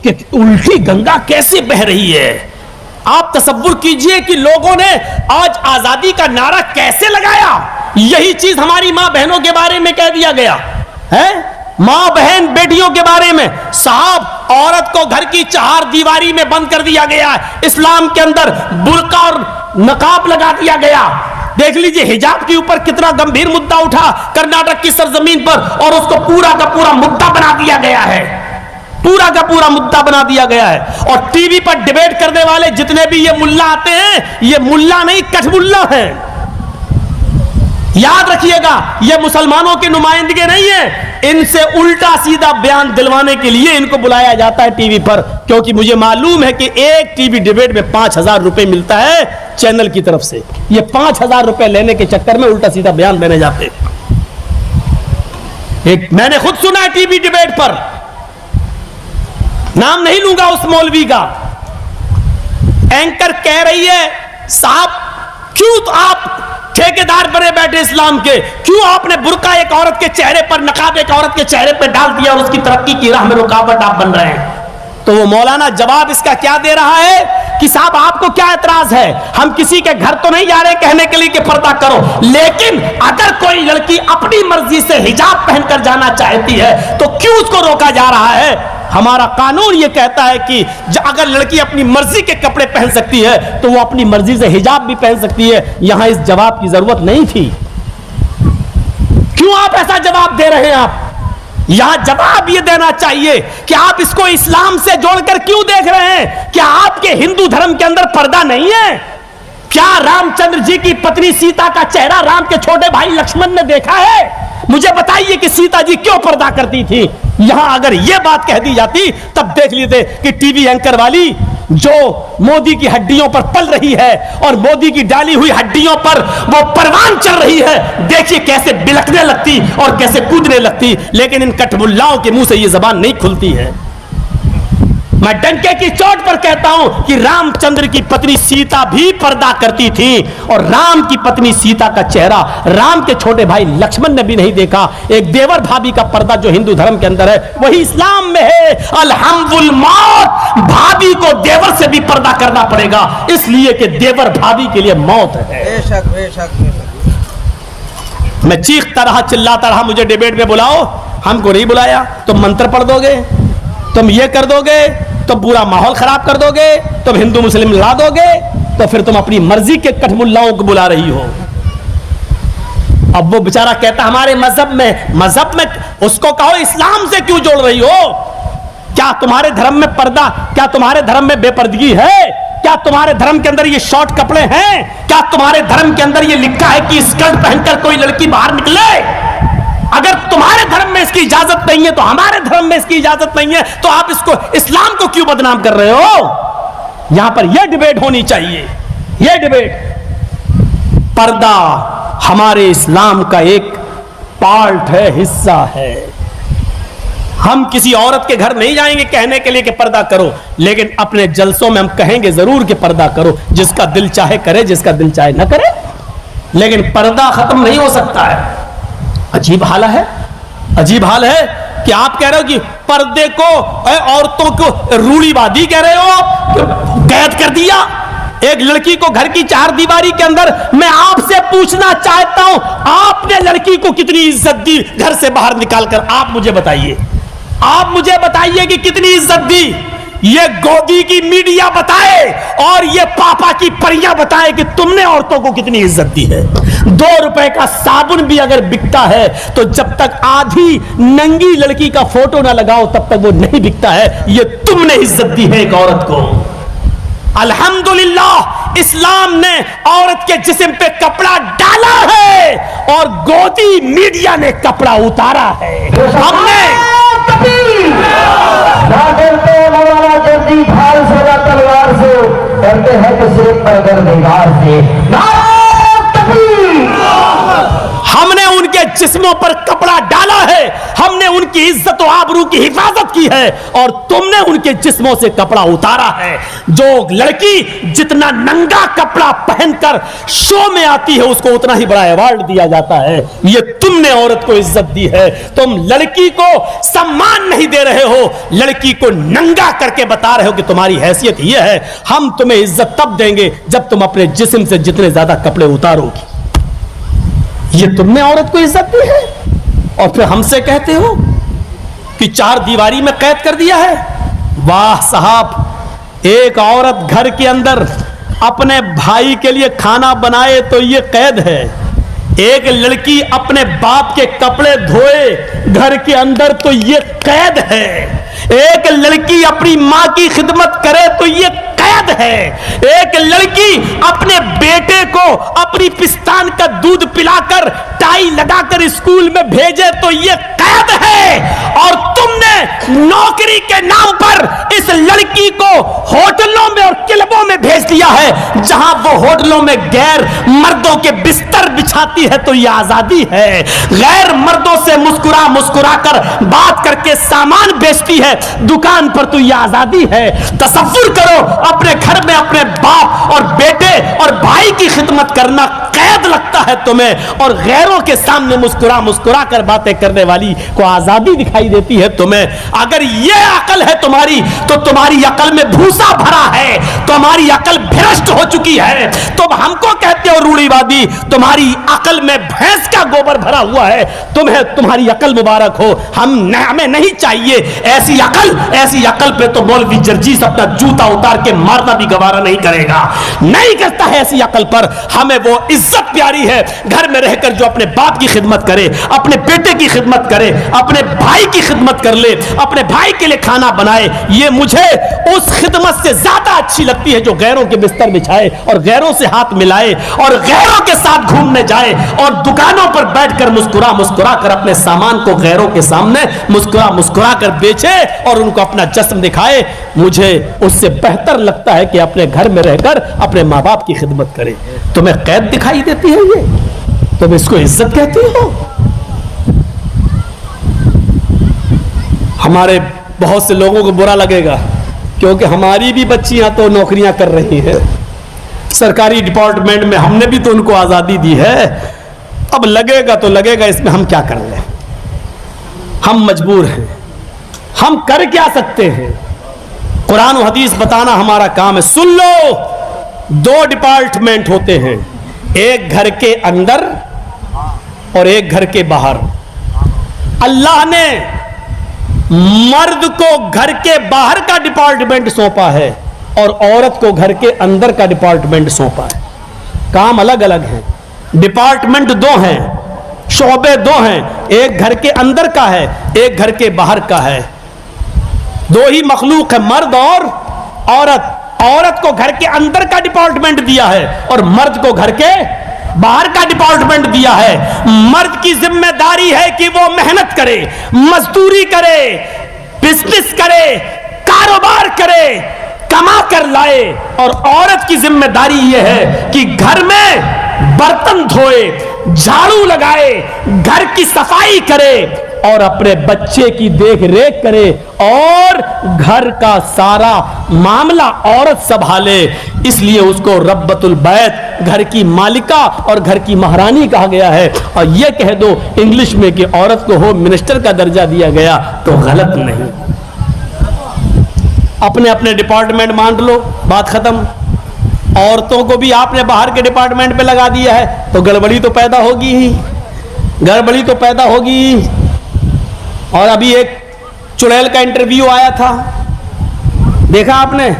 कि उल्टी गंगा कैसे बह रही है। आप तसव्वुर कीजिए कि लोगों ने आज आजादी का नारा कैसे लगाया। यही चीज हमारी मां बहनों के बारे में कह दिया गया है, मां बहन बेटियों के बारे में। साहब, औरत को घर की चार दीवारी में बंद कर दिया गया है। इस्लाम के अंदर बुर्का और नकाब लगा दिया गया। देख लीजिए हिजाब के ऊपर कितना गंभीर मुद्दा उठा कर्नाटक की सरजमीन पर, और उसको पूरा का पूरा मुद्दा बना दिया गया है, पूरा का पूरा मुद्दा बना दिया गया है। और टीवी पर डिबेट करने वाले जितने भी ये मुल्ला आते हैं, ये मुल्ला नहीं कठमुल्ला है। याद रखिएगा, ये मुसलमानों की नुमाइंदगी नहीं है। इनसे उल्टा सीधा बयान दिलवाने के लिए इनको बुलाया जाता है टीवी पर, क्योंकि मुझे मालूम है कि एक टीवी डिबेट में 5,000 रुपए मिलता है चैनल की तरफ से। ये 5,000 रुपए लेने के चक्कर में उल्टा सीधा बयान देने जाते हैं। एक मैंने खुद सुना है टीवी डिबेट पर, नाम नहीं लूंगा उस मौलवी का, एंकर कह रही है साहब क्यों तो आप ठेकेदार बने बैठे इस्लाम के, क्यों आपने बुर्का एक औरत के चेहरे पर, नकाब एक औरत के चेहरे पर डाल दिया और उसकी तरक्की की राह में रुकावट आप बन रहे हैं। तो वो मौलाना जवाब इसका क्या दे रहा है कि साहब आपको क्या एतराज है, हम किसी के घर तो नहीं जा रहे कहने के लिए कि पर्दा करो, लेकिन अगर कोई लड़की अपनी मर्जी से हिजाब पहनकर जाना चाहती है तो क्यों उसको रोका जा रहा है। हमारा कानून यह कहता है कि अगर लड़की अपनी मर्जी के कपड़े पहन सकती है तो वो अपनी मर्जी से हिजाब भी पहन सकती है। यहां इस जवाब की जरूरत नहीं थी। क्यों आप ऐसा जवाब दे रहे हैं। आप यहां जवाब यह देना चाहिए कि आप इसको इस्लाम से जोड़कर क्यों देख रहे हैं। क्या आपके हिंदू धर्म के अंदर पर्दा नहीं है। क्या रामचंद्र जी की पत्नी सीता का चेहरा राम के छोटे भाई लक्ष्मण ने देखा है। मुझे बताइए कि सीता जी क्यों पर्दा करती थी। यहां अगर यह बात कह दी जाती तब देख लेते कि टीवी एंकर वाली जो मोदी की हड्डियों पर पल रही है और मोदी की डाली हुई हड्डियों पर वो परवान चल रही है, देखिए कैसे बिलखने लगती और कैसे कूदने लगती। लेकिन इन कठमुल्लाओं के मुंह से ये जबान नहीं खुलती है। मैं डंके की चोट पर कहता हूं कि रामचंद्र की पत्नी सीता भी पर्दा करती थी और राम की पत्नी सीता का चेहरा राम के छोटे भाई लक्ष्मण ने भी नहीं देखा। एक देवर भाभी का पर्दा जो हिंदू धर्म के अंदर है वही इस्लाम में है। अलहम्दुल मौत, भाभी को देवर से भी पर्दा करना पड़ेगा इसलिए कि देवर भाभी के लिए मौत है। बेशक बेशक बेशक। मैं चीखता रहा, चिल्लाता रहा, मुझे डिबेट में बुलाओ, हमको नहीं बुलाया। तुम मंत्र पढ़ दोगे, तुम ये कर दोगे, तुम पूरा माहौल खराब कर दोगे, तुम हिंदू मुस्लिम लड़ा दोगे, तो फिर तुम अपनी मर्जी के कठमुल्लाओं को बुला रही हो। अब वो बेचारा कहता हमारे मजहब में उसको कहो इस्लाम से क्यों जोड़ रही हो। क्या तुम्हारे धर्म में पर्दा, क्या तुम्हारे धर्म में बेपर्दगी है। क्या तुम्हारे धर्म के अंदर ये शॉर्ट कपड़े हैं। क्या तुम्हारे धर्म के अंदर ये लिखा है कि स्कर्ट पहनकर कोई लड़की बाहर निकले। अगर तुम्हारे धर्म में इसकी इजाजत नहीं है तो हमारे धर्म में इसकी इजाजत नहीं है, तो आप इसको इस्लाम को क्यों बदनाम कर रहे हो। यहां पर यह डिबेट होनी चाहिए। यह डिबेट, पर्दा हमारे इस्लाम का एक पार्ट है, हिस्सा है। हम किसी औरत के घर नहीं जाएंगे कहने के लिए कि पर्दा करो, लेकिन अपने जलसों में हम कहेंगे जरूर कि पर्दा करो। जिसका दिल चाहे करे, जिसका दिल चाहे न करे, लेकिन पर्दा खत्म नहीं हो सकता है। अजीब हाल है, अजीब हाल है कि आप कह रहे हो कि पर्दे को, औरतों को रूढ़िवादी कह रहे हो, कैद कर दिया एक लड़की को घर की चार दीवारी के अंदर। मैं आपसे पूछना चाहता हूं, आपने लड़की को कितनी इज्जत दी घर से बाहर निकालकर। आप मुझे बताइए, आप मुझे बताइए कि कितनी इज्जत दी। ये गोदी की मीडिया बताए और ये पापा की परियां बताए कि तुमने औरतों को कितनी इज्जत दी है। 2 रुपए का साबुन भी अगर बिकता है तो जब तक आधी नंगी लड़की का फोटो ना लगाओ तब तक वो नहीं बिकता है। ये तुमने इज्जत दी है एक औरत को। अल्हम्दुलिल्लाह इस्लाम ने औरत के जिस्म पे कपड़ा डाला है और गोदी मीडिया ने कपड़ा उतारा है। हमने ढाल से या तलवार से डरते हैं कि सिर्फ परवरदिगार से। हमने उनके जिस्मों पर कपड़ा डाला है, हमने उनके उनकी इज्जत और आबरू की हिफाजत की है और तुमने उनके जिस्मों से कपड़ा उतारा है। जो लड़की जितना नंगा कपड़ा पहनकर शो में आती है उसको उतना ही बड़ा अवार्ड दिया जाता है। ये तुमने औरत को इज्जत दी है। तुम लड़की को सम्मान नहीं दे रहे हो, लड़की को नंगा करके बता रहे हो कि तुम्हारी हैसियत यह है। हम तुम्हें इज्जत तब देंगे जब तुम अपने जिस्म से जितने ज्यादा कपड़े उतारोगी। ये तुमने औरत को इज्जत दी है और फिर हमसे कहते हो कि चार दीवारी में कैद कर दिया है। वाह साहब, एक औरत घर के अंदर अपने भाई के लिए खाना बनाए तो ये कैद है। एक लड़की अपने बाप के कपड़े धोए घर के अंदर तो ये कैद है। एक लड़की अपनी मां की खिदमत करे तो ये कैद है। एक लड़की अपने बेटे को अपनी पिस्तान का दूध पिलाकर टाई लगाकर स्कूल में भेजे तो ये कैद है। और तुमने नौकरी के नाम पर इस लड़की को होटलों में और क्लबों में भेज दिया है, जहां वो होटलों में गैर मर्दों के बिस्तर बिछाती है तो ये आजादी है। गैर मर्दों से मुस्कुरा मुस्कुरा कर बात करके सामान बेचती है दुकान पर तो ये आजादी है। तसव्वुर करो, अपने घर में अपने बाप और बेटे और भाई की खिदमत करना कैद लगता है तुम्हें, और गैरों के सामने मुस्कुरा मुस्कुरा कर बातें करने वाली को आजादी दिखाई देती है तुम्हें। अगर ये अकल है तुम्हारी तो तुम्हारी अकल में भूसा भरा है, तुम्हारी अकल भ्रष्ट हो चुकी है। तुम हमको कहते हो रूढ़िवादी, तुम्हारी अकल में भैंस का गोबर भरा हुआ है। तुम्हें तुम्हारी अकल मुबारक हो, हमें नहीं चाहिए ऐसी अकल पे तो मौलवी जर्जीस अपना जूता उतार के मारना भी गवारा नहीं करेगा, नहीं करता है ऐसी अकल पर। हमें वो इज्जत प्यारी है घर में रहकर जो अपने बाप की खिदमत करे, अपने बेटे की खिदमत करे, अपने भाई की खिदमत कर ले, अपने भाई के लिए खाना बनाए। ये मुझे उस खिदमत से ज्यादा अच्छी लगती है जो गैरों के बिस्तर बिछाए और गैरों से हाथ मिलाए और गैरों के साथ घूमने जाए और दुकानों पर बैठकर मुस्कुरा मुस्कुरा कर अपने सामान को गैरों के सामने मुस्कुरा मुस्कुरा कर बेचे और उनको अपना जश्न दिखाए। मुझे उससे बेहतर लगता है कि अपने घर में रहकर अपने माँ बाप की खिदमत करे। तुम्हें कैद दिखाई देती है ये, तुम इसको इज्जत कहती हो। हमारे बहुत से लोगों को बुरा लगेगा क्योंकि हमारी भी बच्चियां तो नौकरियां कर रही हैं सरकारी डिपार्टमेंट में, हमने भी तो उनको आजादी दी है। अब लगेगा तो लगेगा, इसमें हम क्या कर लें, हम मजबूर हैं, हम कर क्या सकते हैं। कुरान और हदीस बताना हमारा काम है। सुन लो, दो डिपार्टमेंट होते हैं, एक घर के अंदर और एक घर के बाहर। अल्लाह ने मर्द को घर के बाहर का डिपार्टमेंट सौंपा है और औरत को घर के अंदर का डिपार्टमेंट सौंपा है। काम अलग अलग है, डिपार्टमेंट दो हैं, शोबे दो हैं, एक घर के अंदर का है, एक घर के बाहर का है। दो ही मखलूक है, मर्द और औरत। औरत को घर के अंदर का डिपार्टमेंट दिया है और मर्द को घर के बाहर का डिपार्टमेंट दिया है। मर्द की जिम्मेदारी है कि वो मेहनत करे, मजदूरी करे, बिजनेस करे, कारोबार करे, कमा कर लाए, और औरत की जिम्मेदारी यह है कि घर में बर्तन धोए, झाड़ू लगाए, घर की सफाई करे और अपने बच्चे की देख रेख करे और घर का सारा मामला औरत संभाले। इसलिए उसको रब्बतुल बैत, घर की मालिका और घर की महारानी कहा गया है। और यह कह दो इंग्लिश में कि औरत को होम मिनिस्टर का दर्जा दिया गया तो गलत नहीं। अपने अपने डिपार्टमेंट मान लो, बात खत्म। औरतों को भी आपने बाहर के डिपार्टमेंट पे लगा दिया है तो गड़बड़ी तो पैदा होगी ही, गड़बड़ी तो पैदा होगी। और अभी एक चुड़ैल का इंटरव्यू आया था, देखा आपने?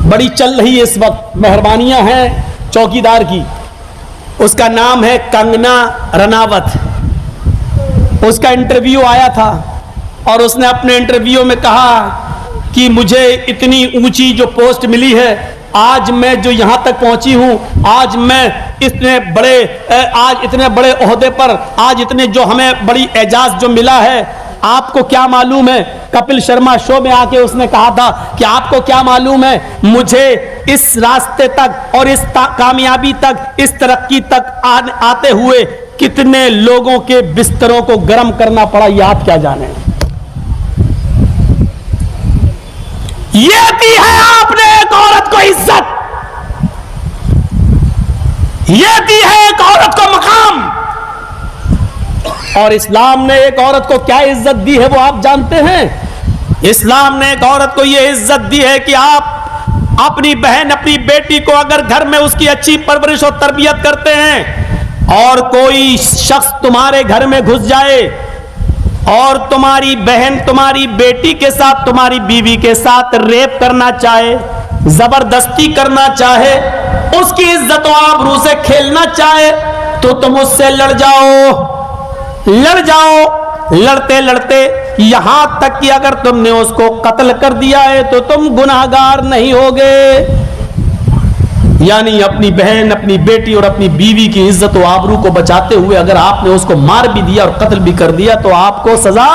बड़ी चल रही है इस वक्त, मेहरबानियां हैं चौकीदार की। उसका नाम है कंगना रनावत। उसका इंटरव्यू आया था और उसने अपने इंटरव्यू में कहा कि मुझे इतनी ऊंची जो पोस्ट मिली है, आज मैं जो यहां तक पहुंची हूं, आज मैं इतने बड़े ओहदे पर, आज इतने जो हमें बड़ी एजाज जो मिला है, आपको क्या मालूम है? कपिल शर्मा शो में आके उसने कहा था कि आपको क्या मालूम है, मुझे इस रास्ते तक और इस कामयाबी तक, इस तरक्की तक आते हुए कितने लोगों के बिस्तरों को गर्म करना पड़ा, ये आप क्या जाने। ये दी है आपने एक औरत को इज्जत, ये दी है एक औरत को मकाम। और इस्लाम ने एक औरत को क्या इज्जत दी है वो आप जानते हैं। इस्लाम ने एक औरत को यह इज्जत दी है कि आप अपनी बहन, अपनी बेटी को अगर घर में उसकी अच्छी परवरिश और तरबियत करते हैं और कोई शख्स तुम्हारे घर में घुस जाए और तुम्हारी बहन तुम्हारी बेटी के साथ, तुम्हारी बीवी के साथ रेप करना चाहे, जबरदस्ती करना चाहे, उसकी इज्जत और आबरू से खेलना चाहे, तो तुम उससे लड़ जाओ। लड़ते लड़ते यहां तक कि अगर तुमने उसको कत्ल कर दिया है तो तुम गुनाहगार नहीं होगे। यानी अपनी बहन, अपनी बेटी और अपनी बीवी की इज्जत और आबरू को बचाते हुए अगर आपने उसको मार भी दिया और कत्ल भी कर दिया तो आपको सजा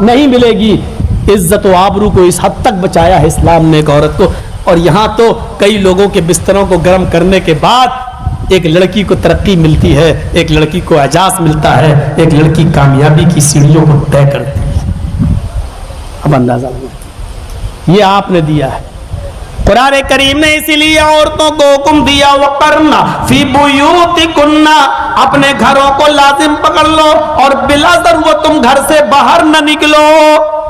नहीं मिलेगी। इज्जत और आबरू को इस हद तक बचाया है इस्लाम ने एक औरत को। और यहां तो कई लोगों के बिस्तरों को गर्म करने के बाद एक लड़की को तरक्की मिलती है, एक लड़की को एजाज मिलता है, एक लड़की कामयाबी की सीढ़ियों को तय करती है। अब अंदाजा लगा, ये आपने दिया है। कुरान करीम ने इसीलिए औरतों को हुक्म दिया, वक़रना फी बुयूतिकुन्ना, अपने घरों को लाजिम पकड़ लो और बिला ज़रूरत तुम घर से बाहर न निकलो।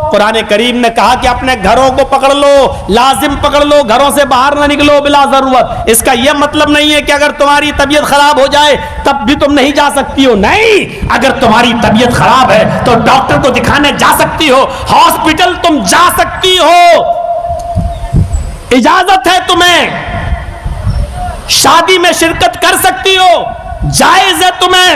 कुरान करीम ने कहा कि अपने घरों को पकड़ लो, लाजिम पकड़ लो, घरों से बाहर ना निकलो बिला जरूरत। इसका यह मतलब नहीं है कि अगर तुम्हारी तबीयत खराब हो जाए तब भी तुम नहीं जा सकती हो। नहीं, अगर तुम्हारी तबीयत खराब है तो डॉक्टर को दिखाने जा सकती हो, हॉस्पिटल तुम जा सकती हो, इजाजत है तुम्हें। शादी में शिरकत कर सकती हो, जायज है तुम्हें।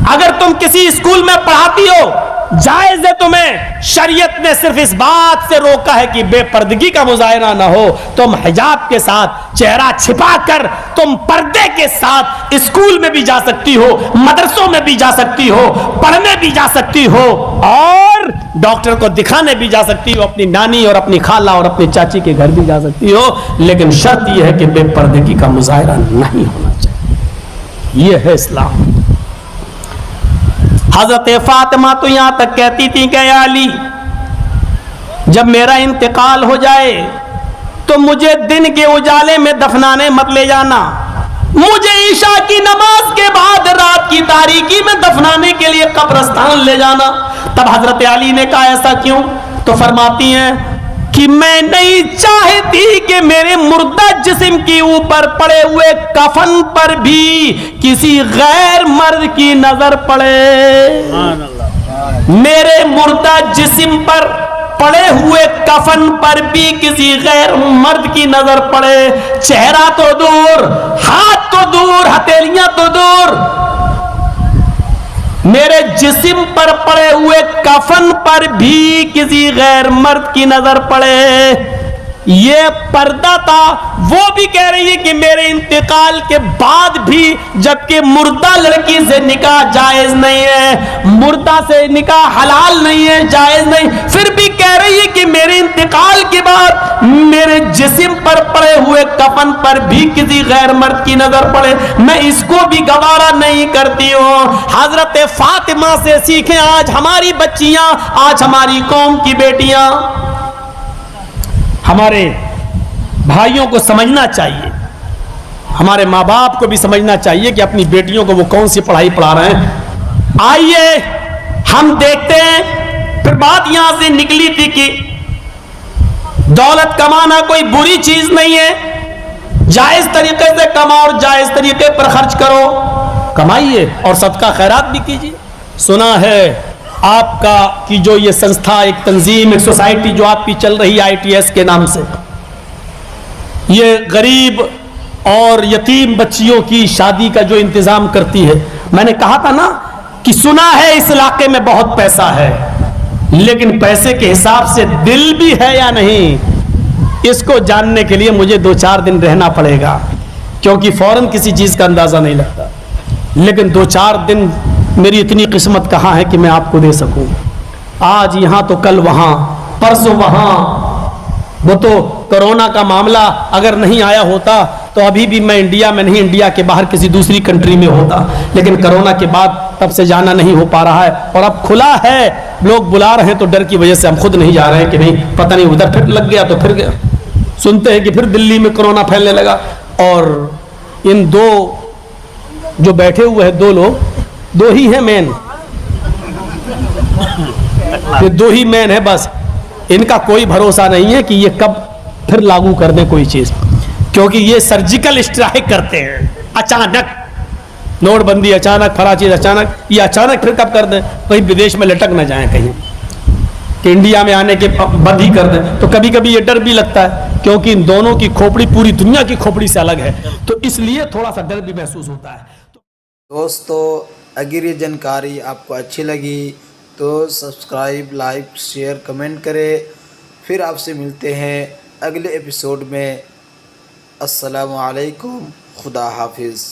अगर तुम किसी स्कूल में पढ़ाती हो, जायज है तुम्हें। शरीयत ने सिर्फ इस बात से रोका है कि बेपर्दगी का मुजाहरा ना हो। तुम हिजाब के साथ, चेहरा छिपाकर, तुम पर्दे के साथ स्कूल में भी जा सकती हो, मदरसों में भी जा सकती हो, पढ़ने भी जा सकती हो और डॉक्टर को दिखाने भी जा सकती हो, अपनी नानी और अपनी खाला और अपनी चाची के घर भी जा सकती हो। लेकिन शर्त यह है कि बेपर्दगी का मुजाहरा नहीं होना चाहिए। यह है इस्लाम। हजरत फातिमा तो यहां तक कहती थी कि अली, जब मेरा इंतकाल हो जाए तो मुझे दिन के उजाले में दफनाने मत ले जाना, मुझे ईशा की नमाज के बाद रात की तारीकी में दफनाने के लिए कब्रिस्तान ले जाना। तब हजरत अली ने कहा ऐसा क्यों? तो फरमाती हैं कि मैं नहीं चाहती कि मेरे मुर्दा जिस्म के ऊपर पड़े हुए कफन पर भी किसी गैर मर्द की नजर पड़े। मेरे मुर्दा जिस्म पर पड़े हुए कफन पर भी किसी गैर मर्द की नजर पड़े। चेहरा तो दूर, हाथ तो दूर, हथेलियां तो दूर, मेरे जिस्म पर पड़े हुए कफन पर भी किसी गैर मर्द की नजर पड़े। ये पर्दा था। वो भी कह रही है कि मेरे इंतकाल के बाद भी, जबकि मुर्दा लड़की से निकाह जायज नहीं है, मुर्दा से निकाह हलाल नहीं है, जायज नहीं, फिर भी कह रही है कि मेरे इंतकाल के बाद मेरे जिस्म पर पड़े हुए कफन पर भी किसी गैर मर्द की नजर पड़े, मैं इसको भी गवारा नहीं करती हूँ। हजरत फातिमा से सीखें आज हमारी बच्चियां, आज हमारी कौम की बेटियां। हमारे भाइयों को समझना चाहिए, हमारे माँ बाप को भी समझना चाहिए कि अपनी बेटियों को वो कौन सी पढ़ाई पढ़ा रहे हैं। आइए हम देखते हैं। फिर बात यहां से निकली थी कि दौलत कमाना कोई बुरी चीज नहीं है, जायज तरीके से कमाओ और जायज तरीके पर खर्च करो, कमाइए और सदका खैरात भी कीजिए। सुना है आपका कि जो ये संस्था, एक तंजीम, एक सोसाइटी जो आपकी चल रही है ITS के नाम से, ये गरीब और यतीम बच्चियों की शादी का जो इंतजाम करती है। मैंने कहा था ना कि सुना है इस इलाके में बहुत पैसा है, लेकिन पैसे के हिसाब से दिल भी है या नहीं, इसको जानने के लिए मुझे 2-4 दिन रहना पड़ेगा, क्योंकि फौरन किसी चीज का अंदाजा नहीं लगता। लेकिन 2-4 दिन मेरी इतनी किस्मत कहाँ है कि मैं आपको दे सकूं। आज यहां तो कल वहां, परसों वहां। वो तो कोरोना का मामला अगर नहीं आया होता तो अभी भी मैं इंडिया में नहीं, इंडिया के बाहर किसी दूसरी कंट्री में होता। लेकिन कोरोना के बाद तब से जाना नहीं हो पा रहा है, और अब खुला है, लोग बुला रहे हैं तो डर की वजह से हम खुद नहीं जा रहे हैं कि नहीं पता नहीं उधर फिर लग गया तो फिर सुनते हैं कि फिर दिल्ली में कोरोना फैलने लगा। और इन दो जो बैठे हुए हैं, दो लोग, दो ही हैं मेन, ये दो ही मेन है बस। इनका कोई भरोसा नहीं है कि ये कब फिर लागू कर दें कोई चीज, क्योंकि ये सर्जिकल स्ट्राइक करते हैं अचानक, नोटबंदी अचानक, फला चीज अचानक, ये अचानक फिर कब कर दें, कहीं विदेश में लटक ना जाए कहीं कि इंडिया में आने के बंद ही कर दें। तो कभी कभी ये डर भी लगता है, क्योंकि इन दोनों की खोपड़ी पूरी दुनिया की खोपड़ी से अलग है, तो इसलिए थोड़ा सा डर भी महसूस होता है। दोस्तों, अगर ये जानकारी आपको अच्छी लगी तो सब्सक्राइब, लाइक, शेयर, कमेंट करें। फिर आपसे मिलते हैं अगले एपिसोड में। अस्सलामु अलैकुम, खुदा हाफिज़।